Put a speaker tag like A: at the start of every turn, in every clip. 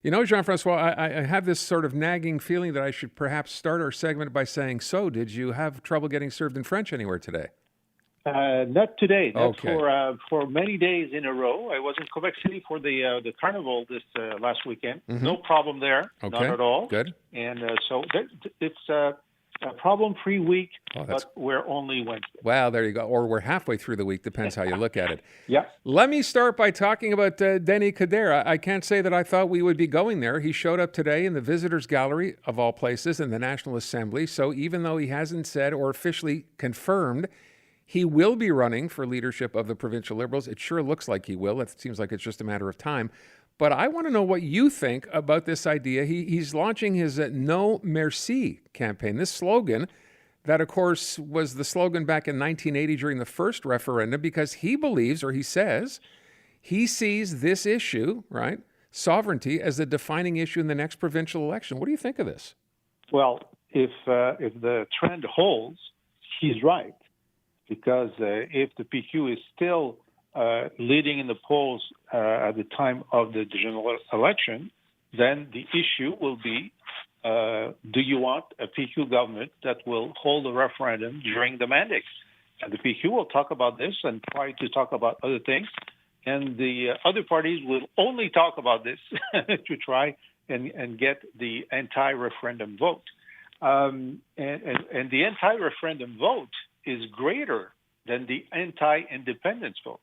A: You know, Jean-François, I have this sort of nagging feeling that I should perhaps start our segment by saying, so did you have trouble getting served in French anywhere today?
B: Not today. Not
A: Okay.
B: for many days in a row. I was in Quebec City for the carnival this last weekend.
A: Mm-hmm.
B: No problem there,
A: Okay.
B: not at all.
A: Good.
B: And so it's a problem-free week,
A: Oh,
B: but we're only Wednesday.
A: Well, there you go. Or we're halfway through the week, depends how you look at it.
B: Yeah.
A: Let me start by talking about Denis Coderre. I can't say that I thought we would be going there. He showed up today in the Visitors Gallery, of all places, in the National Assembly. So even though he hasn't said or officially confirmed he will be running for leadership of the provincial Liberals, it sure looks like he will. It seems like it's just a matter of time. But I want to know what you think about this idea. He's launching his No Merci campaign, this slogan that, of course, was the slogan back in 1980 during the first referendum, because he believes, or he says, he sees this issue, right, sovereignty, as the defining issue in the next provincial election. What do you think of this?
B: Well, if the trend holds, he's right. Because if the PQ is still leading in the polls at the time of the general election, then the issue will be, do you want a PQ government that will hold a referendum during the mandate? And the PQ will talk about this and try to talk about other things. And the other parties will only talk about this to try and get the anti-referendum vote. And the anti-referendum vote is greater than the anti-independence vote.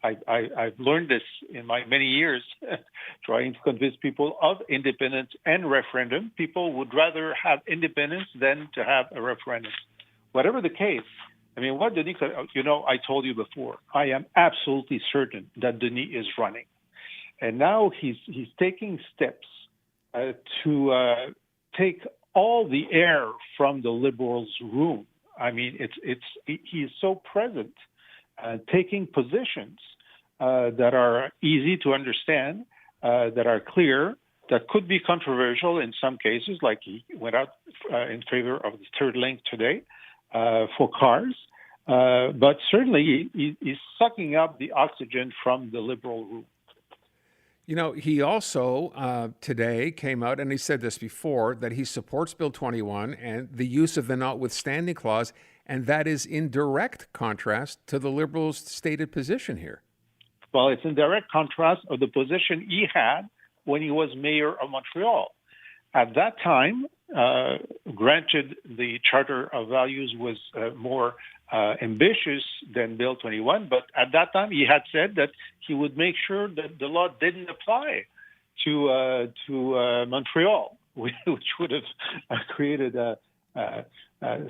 B: I've learned this in my many years trying to convince people of independence and referendum. People would rather have independence than to have a referendum. Whatever the case, I mean, what Denis, I told you before, I am absolutely certain that Denis is running. And now he's taking steps to take all the air from the Liberals' room. I mean, he's so present, taking positions that are easy to understand, that are clear, that could be controversial in some cases, like he went out in favor of the third link today for cars. But certainly he's sucking up the oxygen from the Liberal room.
A: You know, he also today came out, and he said this before, that he supports Bill 21 and the use of the notwithstanding clause, and that is in direct contrast to the Liberals' stated position here.
B: Well, it's in direct contrast of the position he had when he was mayor of Montreal. At that time, granted, the Charter of Values was more ambitious than Bill 21, but at that time he had said that he would make sure that the law didn't apply to Montreal, which would have created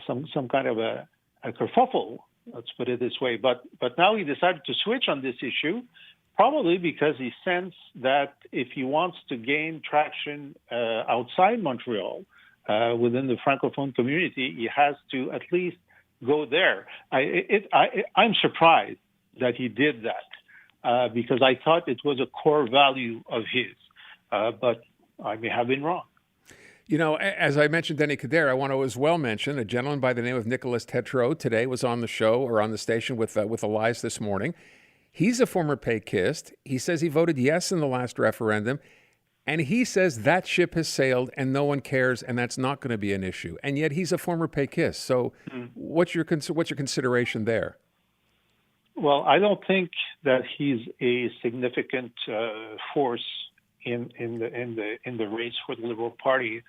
B: some kind of a kerfuffle. Let's put it this way. But now he decided to switch on this issue, probably because he sensed that if he wants to gain traction outside Montreal, within the Francophone community, he has to at least go there. I'm surprised that he did that because I thought it was a core value of his, but I may have been wrong.
A: You know, as I mentioned Denis Coderre, I want to as well mention a gentleman by the name of Nicolas Tétrault today was on the show or on the station with Elias this morning. He's a former Péquiste. He says he voted yes in the last referendum, and he says that ship has sailed and no one cares, and that's not going to be an issue. And yet he's a former Péquiste. So what's your consideration there?
B: Well, I don't think that he's a significant force in the race for the Liberal Party.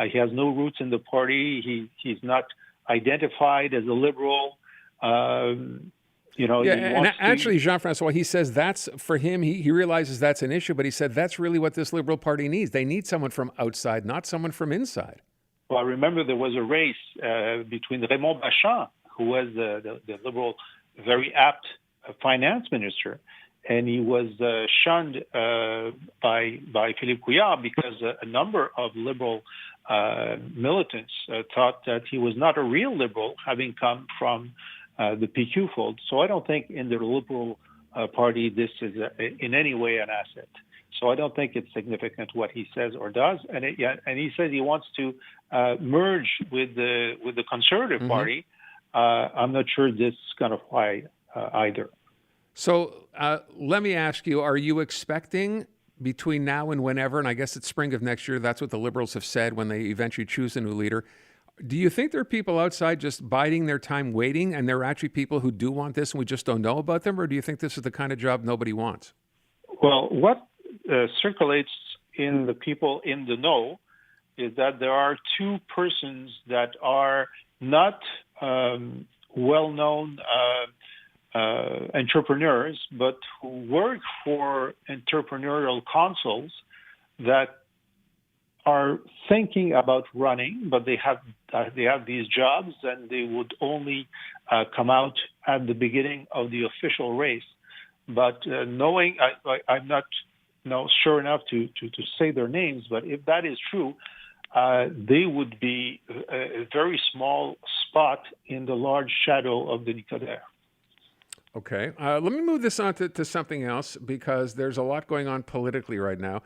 B: He has no roots in the party. He's not identified as a Liberal.
A: Actually, Jean-François, he says that's, for him, he realizes that's an issue, but he said that's really what this Liberal Party needs. They need someone from outside, not someone from inside.
B: Well, I remember there was a race between Raymond Bachand, who was the Liberal, very apt finance minister, and he was shunned by Philippe Couillard because a number of Liberal militants thought that he was not a real Liberal, having come from the PQ fold. So I don't think in the Liberal Party this is in any way an asset. So I don't think it's significant what he says or does. And he says he wants to merge with the Conservative Party. I'm not sure this is going to fly either.
A: So let me ask you, are you expecting between now and whenever, and I guess it's spring of next year, that's what the Liberals have said when they eventually choose a new leader. Do you think there are people outside just biding their time waiting, and there are actually people who do want this and we just don't know about them? Or do you think this is the kind of job nobody wants?
B: Well, what circulates in the people in the know is that there are two persons that are not well-known entrepreneurs, but who work for entrepreneurial councils that are thinking about running, but they have these jobs, and they would only come out at the beginning of the official race. But knowing, I'm not sure enough to say their names, but if that is true, they would be a very small spot in the large shadow of the Nicodère.
A: Okay. Let me move this on to something else, because there's a lot going on politically right now.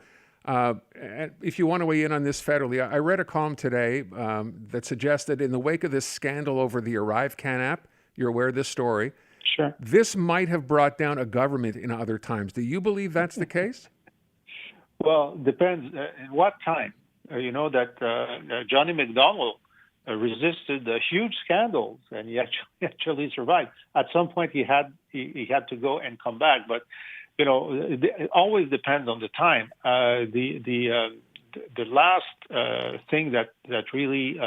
A: If you want to weigh in on this federally, I read a column today that suggested in the wake of this scandal over the ArriveCan app, you're aware of this story,
B: Sure.
A: this might have brought down a government in other times. Do you believe that's the case?
B: Well, depends in what time. You know that Johnny McDonald resisted huge scandals, and he actually survived. At some point, he had to go and come back, but you know, it always depends on the time. The last thing that really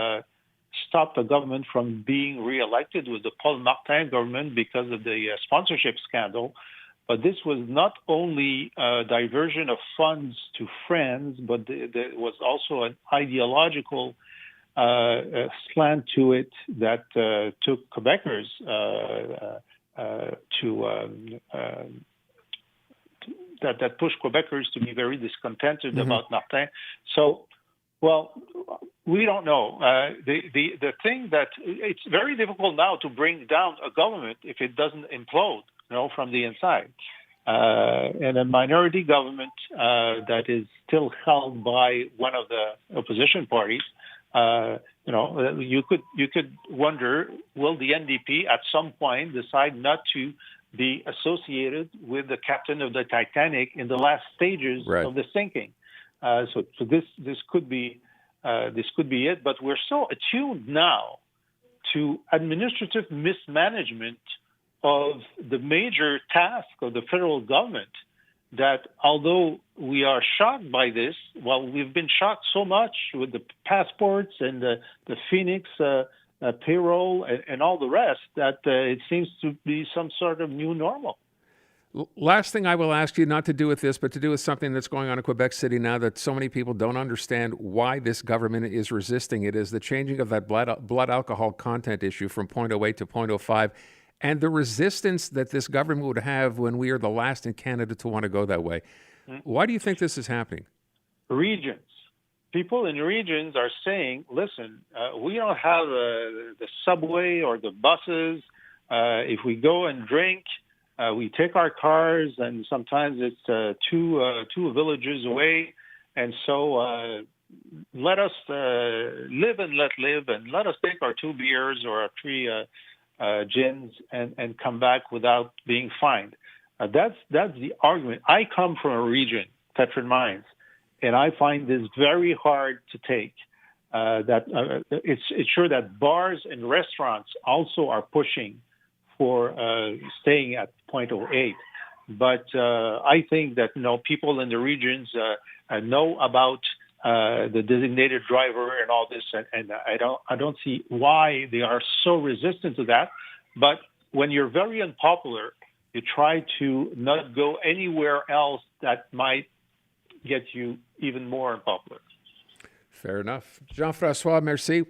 B: stopped the government from being reelected was the Paul Martin government because of the sponsorship scandal. But this was not only a diversion of funds to friends, but there was also an ideological slant to it that took Quebecers that pushed Quebecers to be very discontented about Martin. So, well, we don't know. The thing that it's very difficult now to bring down a government if it doesn't implode, from the inside. And a minority government that is still held by one of the opposition parties. You could wonder, will the NDP at some point decide not to be associated with the captain of the Titanic in the last stages of the sinking? So this could be it. But we're so attuned now to administrative mismanagement of the major task of the federal government that although we are shocked by this, we've been shocked so much with the passports and the Phoenix payroll and all the rest that it seems to be some sort of new normal.
A: Last thing I will ask you, not to do with this, but to do with something that's going on in Quebec City now that so many people don't understand why this government is resisting it, is the changing of that blood alcohol content issue from 0.08 to 0.05. And the resistance that this government would have when we are the last in Canada to want to go that way. Why do you think this is happening?
B: Regions. People in regions are saying, listen, we don't have the subway or the buses. If we go and drink, we take our cars, and sometimes it's two villages away. And so let us live and let live, and let us take our 2 beers or our 3 gins and come back without being fined. That's the argument. I come from a region, Tetrian Mines, and I find this very hard to take. It's sure that bars and restaurants also are pushing for staying at 0.08. But I think that people in the regions know about the designated driver and all this, and I don't see why they are so resistant to that. But when you're very unpopular, you try to not go anywhere else that might get you even more unpopular.
A: Fair enough. Jean-François, merci.